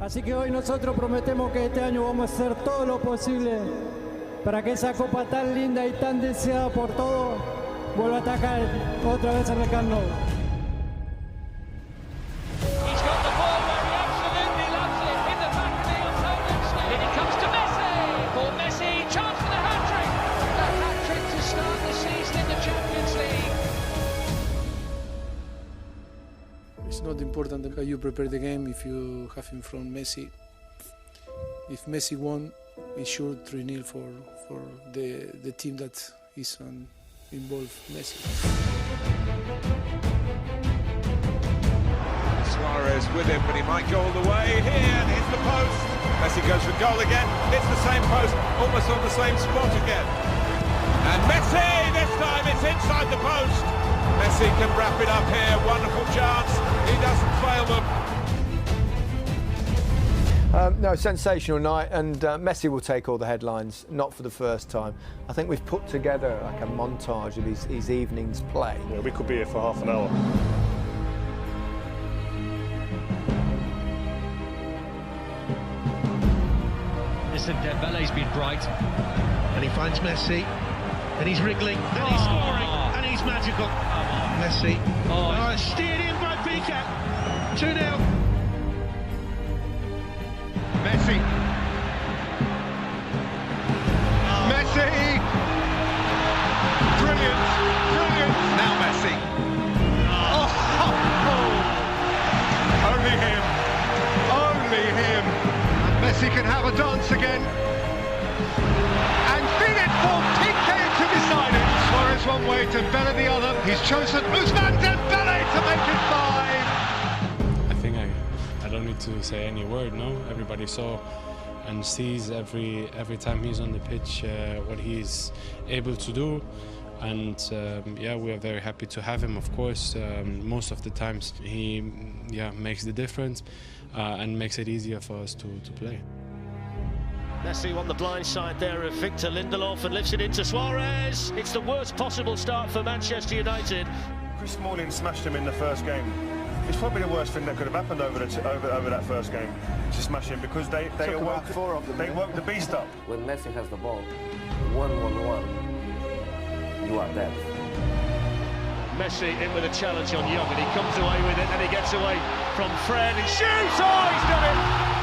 Así que hoy nosotros prometemos que este año vamos a hacer todo lo posible para que esa copa tan linda y tan deseada por todos vuelva a atacar otra vez en el Camp Nou. He's got the ball where he absolutely loves it, in the back of the opponent's net. And it comes to Messi. For Messi, chance for the hat-trick. A hat-trick to start the season in the Champions League. It's not important how you prepare the game if you have in front Messi. If Messi won, it's sure 3-0 for the team that is involved, Messi. Suarez with him, but he might go all the way here and hits the post. Messi goes for goal again, hits the same post, almost on the same spot again. And Messi, this time it's inside the post. Messi can wrap it up here, wonderful chance, he doesn't fail them. No, sensational night, and Messi will take all the headlines, not for the first time. I think we've put together like a montage of his evening's play. Yeah, we could be here for half an hour. Listen, Dembele's been bright. And he finds Messi, and he's wriggling, and he's scoring, and he's magical. Messi, steered in by Barca, 2-0. Messi. Messi! Brilliant, brilliant. Now Messi. Only him. Only him. And Messi can have a dance again. And feed it for PK to decide it. Suarez one way, Dembele the other. He's chosen Ousmane Dembele to make it 5. I think I don't need to say any word, no? Everybody saw and sees every time he's on the pitch what he's able to do. And yeah, we are very happy to have him, of course. Most of the times he makes the difference and makes it easier for us to play. Messi on the blind side there of Victor Lindelof and lifts it into Suarez. It's the worst possible start for Manchester United. Chris Smalling smashed him in the first game. It's probably the worst thing that could have happened over that first game, to smash him, because they woke the beast up. When Messi has the ball, 1-1-1, you are dead. Messi in with a challenge on Young, and he comes away with it, and he gets away from Fred and shoots! Oh, he's done it!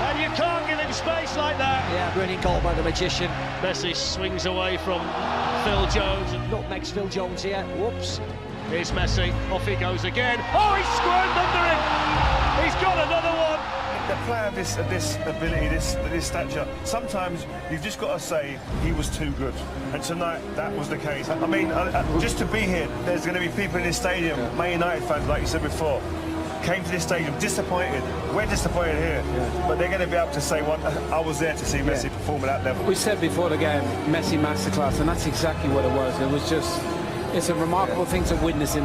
And you can't give him space like that. Yeah, brilliant goal by the magician. Messi swings away from Phil Jones. And nutmegs Phil Jones here. Whoops. Here's Messi. Off he goes again. Oh, he's squirmed under it. He's got another one. The player of this ability, this stature, sometimes you've just got to say he was too good. And tonight, that was the case. I mean, just to be here, there's going to be people in this stadium, Man United fans, like you said before, came to this stadium disappointed. We're disappointed here, but they're going to be able to say, "Well, I was there to see Messi perform at that level." We said before the game, Messi masterclass, and that's exactly what it was. It was just, it's a remarkable thing to witness in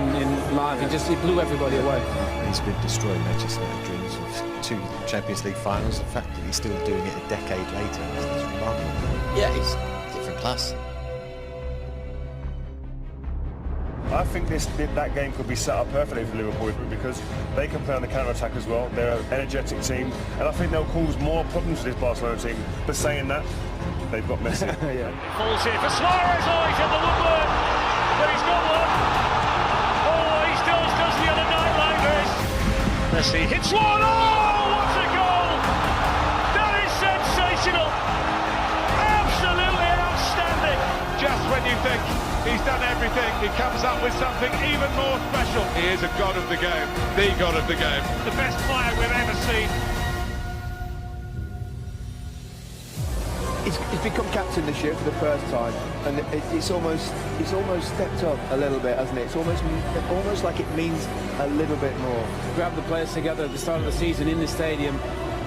live. It blew everybody away. He's been destroying Manchester United dreams of 2 Champions League finals. The fact that he's still doing it a decade later is remarkable. Yeah, he's different class. I think that game could be set up perfectly for Liverpool because they can play on the counter-attack as well. They're an energetic team, and I think they'll cause more problems for this Barcelona team. But saying that, they've got Messi. Falls here for Suarez. Oh, he's in the woodwork, but he's got one. Oh, he still does the other night like this. Messi hits one. Oh, what a goal! That is sensational. Absolutely outstanding. Just when you think he's done everything, he comes up with something even more special. He is a god of the game, the god of the game. The best player we've ever seen. He's become captain this year for the first time, and it's almost stepped up a little bit, hasn't it? It's almost like it means a little bit more. Grab the players together at the start of the season in the stadium,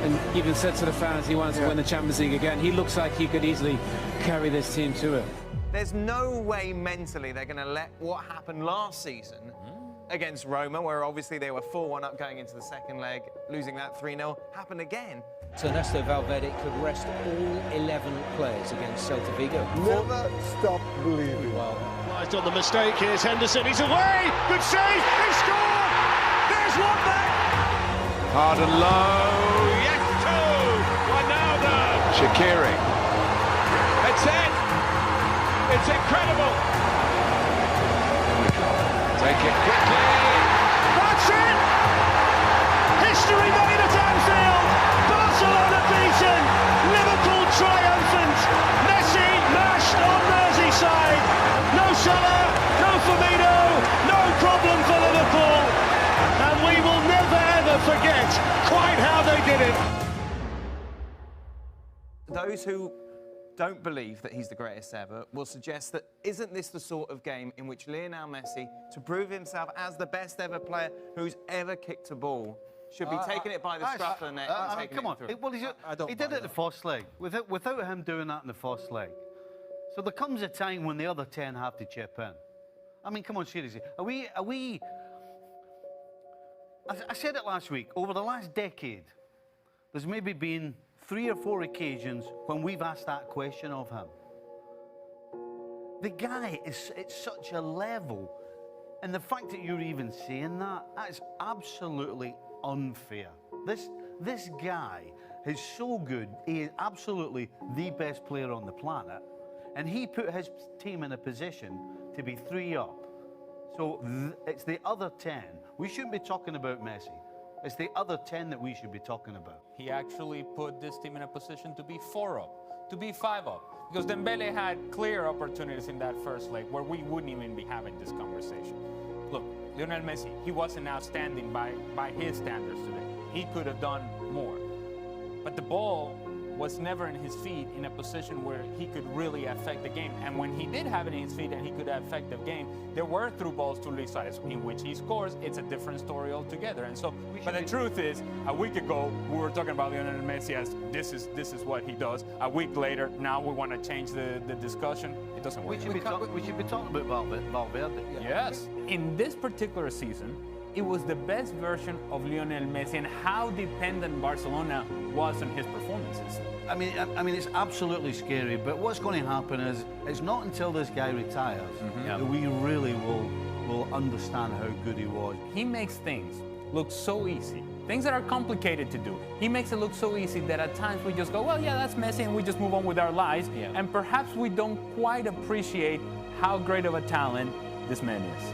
and even said to the fans he wants to win the Champions League again. He looks like he could easily carry this team to it. There's no way mentally they're going to let what happened last season against Roma, where obviously they were 4-1 up going into the second leg, losing that 3-0, happen again. So Ernesto Valverde could rest all 11 players against Celta Vigo. Never stop believing. Well, Realised on the mistake. Here's Henderson. He's away. Good save. He scored. There's one back. Hard and low. Yes, two. Shaqiri. It's in! It's incredible! Take it quickly! That's it! History made at Anfield! Barcelona beaten! Liverpool triumphant! Messi mashed on Merseyside! No Salah, no Firmino, no problem for Liverpool! And we will never ever forget quite how they did it! Those who don't believe that he's the greatest ever will suggest that isn't this the sort of game in which Lionel Messi, to prove himself as the best ever player who's ever kicked a ball, should be taking it by the scruff of the neck and taking come it on. through. Well, he did it the first leg, without him doing that in the first leg. So there comes a time when the other 10 have to chip in. I mean, come on, seriously. Are we... I said it last week, over the last decade, there's maybe been 3 or 4 occasions when we've asked that question of him. The guy is at such a level, and the fact that you're even saying that is absolutely unfair. This guy is so good, he is absolutely the best player on the planet, and he put his team in a position to be 3 up. So it's the other 10. We shouldn't be talking about Messi. It's the other 10 that we should be talking about. He actually put this team in a position to be 4 up, to be 5 up. Because Dembele had clear opportunities in that first leg where we wouldn't even be having this conversation. Look, Lionel Messi, he wasn't outstanding by his standards today. He could have done more. But the ball was never in his feet in a position where he could really affect the game. And when he did have it in his feet and he could affect the game, there were through balls to Luis Suarez, in which he scores. It's a different story altogether. And so, but the truth is, a week ago, we were talking about Lionel Messi as this is what he does. A week later, now we want to change the discussion. It doesn't work. We should be talking about Valverde. Yes. In this particular season, it was the best version of Lionel Messi and how dependent Barcelona was on his performances. I mean, it's absolutely scary, but what's going to happen is it's not until this guy retires that we really will understand how good he was. He makes things look so easy. Things that are complicated to do. He makes it look so easy that at times we just go, well, yeah, that's Messi, and we just move on with our lives. Yeah. And perhaps we don't quite appreciate how great of a talent this man is.